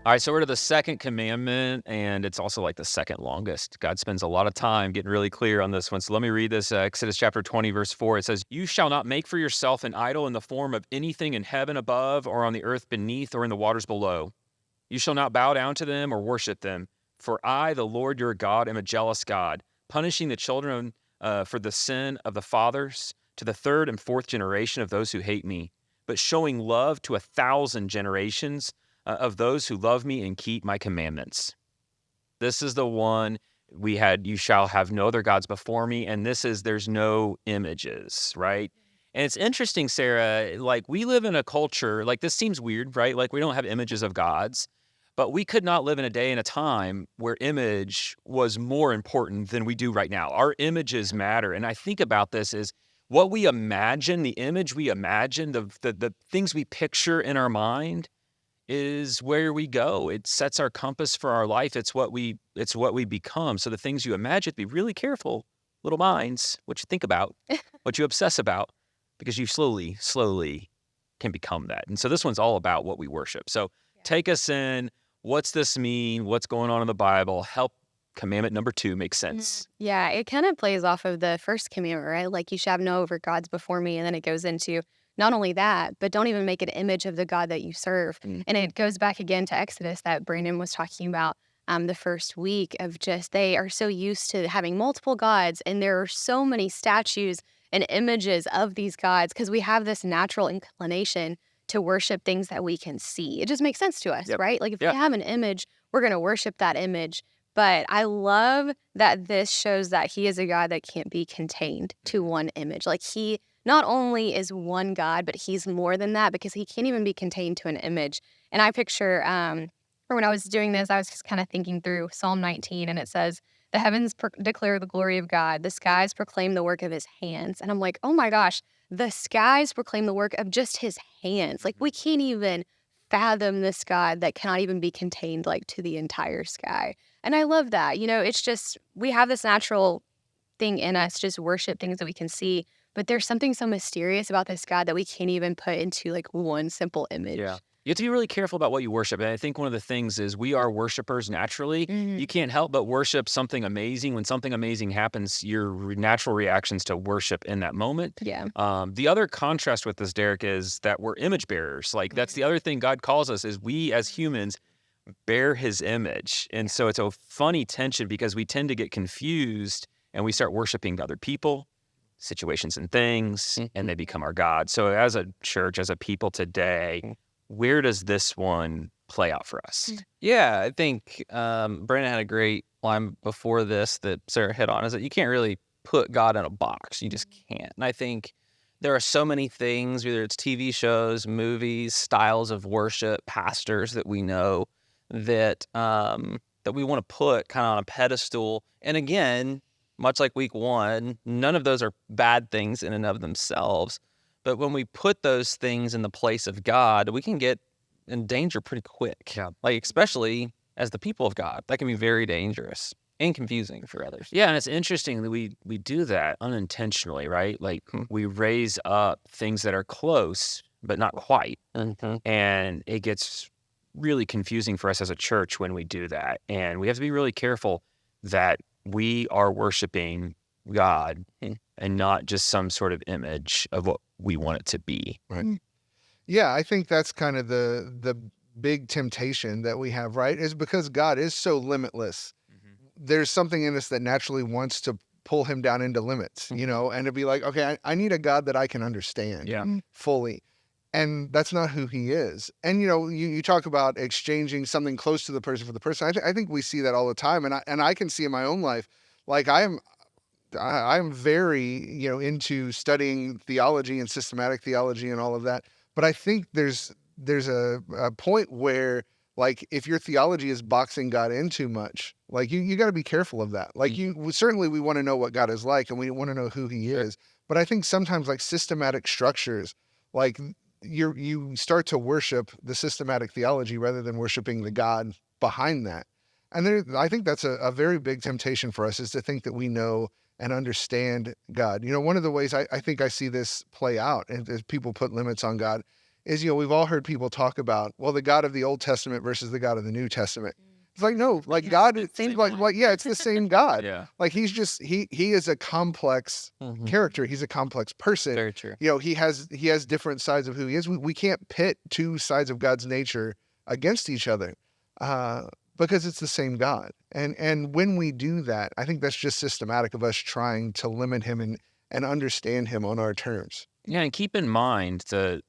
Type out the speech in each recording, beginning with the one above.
All right, so we're to the second commandment, and it's also like the second longest. God spends a lot of time getting really clear on this one. So let me read this, Exodus chapter 20, verse 4. It says, "You shall not make for yourself an idol in the form of anything in heaven above or on the earth beneath or in the waters below. You shall not bow down to them or worship them. For I, the Lord your God, am a jealous God, punishing the children for the sin of the fathers to the third and fourth generation of those who hate me, but showing love to 1,000 generations of those who love me and keep my commandments." This is the one we had, you shall have no other gods before me. And this is, there's no images, right? And it's interesting, Sarah, like we live in a culture, like this seems weird, right? Like we don't have images of gods, but we could not live in a day and a time where image was more important than we do right now. Our images matter. And I think about this as what we imagine, the image we imagine, the things we picture in our mind is where we go. It sets our compass for our life. It's what we become. So the things you imagine, be really careful, little minds, what you think about, what you obsess about, because you slowly can become that. And so this one's all about what we worship. So take us in. What's this mean? What's going on in the Bible? Help commandment number 2 make sense. Yeah, it kind of plays off of the first commandment, right? Like, you shall have no other gods before me. And then it goes into not only that, but don't even make an image of the God that you serve. And it goes back again to Exodus that Brandon was talking about the first week of just they are so used to having multiple gods. And there are so many statues and images of these gods because we have this natural inclination to worship things that we can see. It just makes sense to us, Yep. right? Like, if Yeah. we have an image, we're going to worship that image. But I love that this shows that he is a God that can't be contained to one image. Like, he not only is one God, but he's more than that because he can't even be contained to an image. And I picture, or when I was doing this, I was just kind of thinking through Psalm 19, and it says, "The heavens declare the glory of God. The skies proclaim the work of his hands." And I'm like, oh my gosh, the skies proclaim the work of just his hands. Like, we can't even fathom this God that cannot even be contained like to the entire sky. And I love that. It's just we have this natural thing in us, just worship things that we can see. But there's something so mysterious about this God that we can't even put into like one simple image. Yeah. You have to be really careful about what you worship. And I think one of the things is we are worshipers naturally. Mhm. You can't help but worship something amazing. When something amazing happens, your natural reactions to worship in that moment. Yeah. The other contrast with this, Derek, is that we're image bearers. Like that's the other thing God calls us is we as humans bear his image. And so it's a funny tension because we tend to get confused and we start worshiping other people, situations and things, and they become our God. So as a church, as a people today, where does this one play out for us? Yeah, I think Brandon had a great line before this that Sarah hit on, is that you can't really put God in a box. You just can't. And I think there are so many things, whether it's TV shows, movies, styles of worship, pastors that we know that we want to put kind of on a pedestal. And again, much like week 1, none of those are bad things in and of themselves. But when we put those things in the place of God, we can get in danger pretty quick. Yeah. Like, especially as the people of God, that can be very dangerous and confusing for others. Yeah, and it's interesting that we do that unintentionally, right? Like we raise up things that are close, but not quite. And it gets really confusing for us as a church when we do that. And we have to be really careful that we are worshiping God and not just some sort of image of what we want it to be. Right. Yeah, I think that's kind of the big temptation that we have, right? Is because God is so limitless. There's something in us that naturally wants to pull him down into limits, and to be like, okay, I need a God that I can understand fully. And that's not who he is. And, you talk about exchanging something close to the person for the person. I think we see that all the time. And I can see in my own life, like I'm very, into studying theology and systematic theology and all of that. But I think there's a point where, like, if your theology is boxing God in too much, like you got to be careful of that. Like certainly we want to know what God is like and we want to know who he is. But I think sometimes like systematic structures, like you start to worship the systematic theology rather than worshiping the God behind that. And I think that's a very big temptation for us, is to think that we know and understand God. One of the ways I think I see this play out, and as people put limits on God, is, we've all heard people talk about, well, the God of the Old Testament versus the God of the New Testament. It's like, no, like Yeah, God, it's the same yeah, it's the same God. Yeah. Like he's just, he is a complex character. He's a complex person. Very true. He has different sides of who he is. We can't pit two sides of God's nature against each other, because it's the same God. And when we do that, I think that's just systematic of us trying to limit him and understand him on our terms. Yeah, and keep in mind the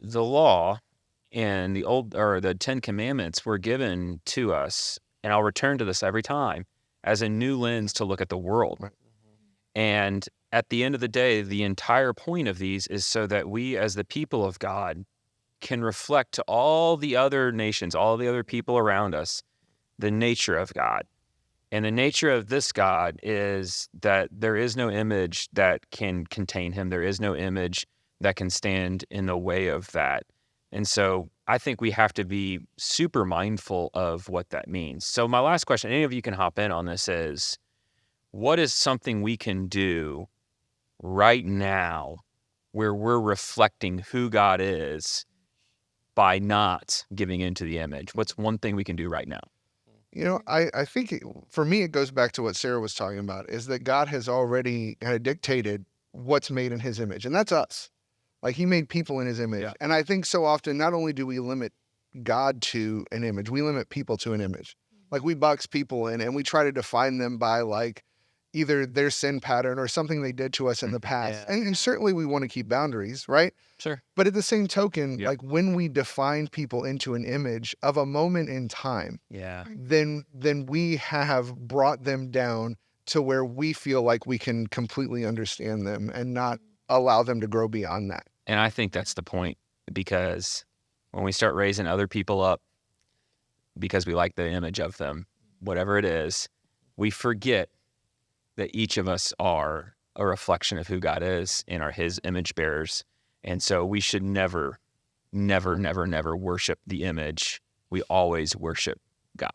law and the 10 Commandments were given to us, and I'll return to this every time, as a new lens to look at the world. Right. And at the end of the day, the entire point of these is so that we, as the people of God, can reflect to all the other nations, all the other people around us, the nature of God. And the nature of this God is that there is no image that can contain him. There is no image that can stand in the way of that. And so I think we have to be super mindful of what that means. So my last question, any of you can hop in on this, is what is something we can do right now where we're reflecting who God is by not giving into the image? What's one thing we can do right now? I think for me, it goes back to what Sarah was talking about, is that God has already kind of dictated what's made in his image, and that's us. Like he made people in his image. Yeah. And I think so often, not only do we limit God to an image, we limit people to an image. Like we box people in and we try to define them by like either their sin pattern or something they did to us in the past. Yeah. And certainly we want to keep boundaries, right? Sure. But at the same token, Yeah. like when we define people into an image of a moment in time, Yeah. then we have brought them down to where we feel like we can completely understand them and not allow them to grow beyond that. And I think that's the point, because when we start raising other people up because we like the image of them, whatever it is, we forget that each of us are a reflection of who God is and are his image bearers. And so we should never, never, never, never worship the image. We always worship God.